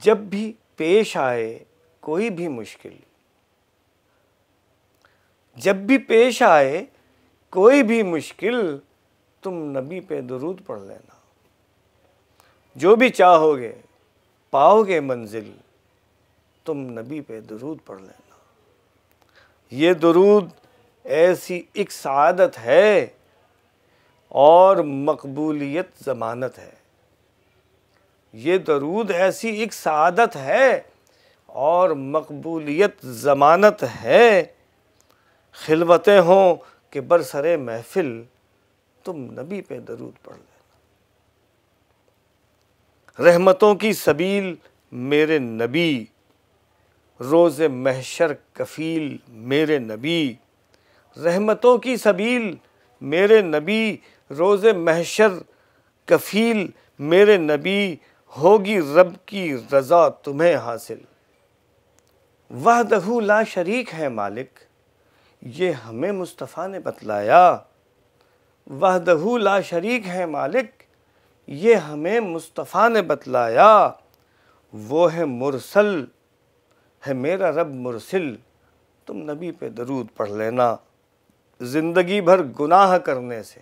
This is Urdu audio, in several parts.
جب بھی پیش آئے کوئی بھی مشکل، جب بھی پیش آئے کوئی بھی مشکل، تم نبی پہ درود پڑھ لینا، جو بھی چاہو گے پاؤ گے منزل، تم نبی پہ درود پڑھ لینا۔ یہ درود ایسی ایک سعادت ہے اور مقبولیت ضمانت ہے، یہ درود ایسی ایک سعادت ہے اور مقبولیت ضمانت ہے۔ خلوتیں ہوں کہ برسر محفل، تم نبی پہ درود پڑھ لینا۔ رحمتوں کی سبیل میرے نبی، روز محشر کفیل میرے نبی، رحمتوں کی سبیل میرے نبی، روز محشر کفیل میرے نبی، ہوگی رب کی رضا تمہیں حاصل۔ وحدہ لا شریک ہے مالک، یہ ہمیں مصطفیٰ نے بتلایا، وحدہ لا شریک ہے مالک، یہ ہمیں مصطفیٰ نے بتلایا۔ وہ ہے مرسل، ہے میرا رب مرسل، تم نبی پہ درود پڑھ لینا۔ زندگی بھر گناہ کرنے سے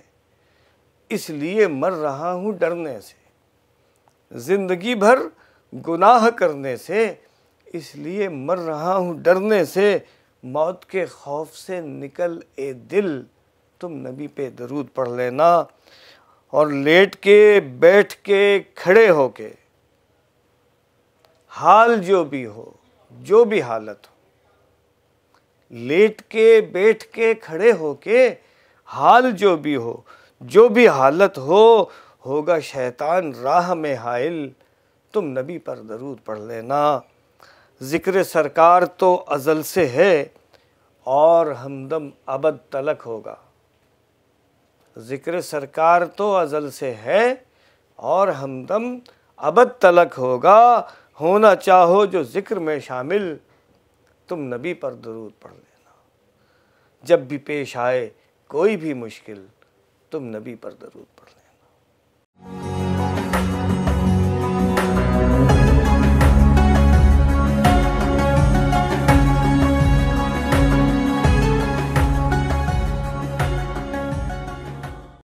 اس لیے مر رہا ہوں ڈرنے سے، زندگی بھر گناہ کرنے سے اس لیے مر رہا ہوں ڈرنے سے، موت کے خوف سے نکل اے دل، تم نبی پہ درود پڑھ لینا۔ اور لیٹ کے بیٹھ کے کھڑے ہو کے، حال جو بھی ہو، جو بھی حالت ہو، لیٹ کے بیٹھ کے کھڑے ہو کے، حال جو بھی ہو، جو بھی حالت ہو، ہوگا شیطان راہ میں حائل، تم نبی پر درود پڑھ لینا۔ ذکر سرکار تو ازل سے ہے اور ہمدم ابد تلک ہوگا، ذکر سرکار تو ازل سے ہے اور ہمدم ابد تلک ہوگا۔ ہونا چاہو جو ذکر میں شامل، تم نبی پر درود پڑھ لینا۔ جب بھی پیش آئے کوئی بھی مشکل، تم نبی پر درود پڑھ لینا۔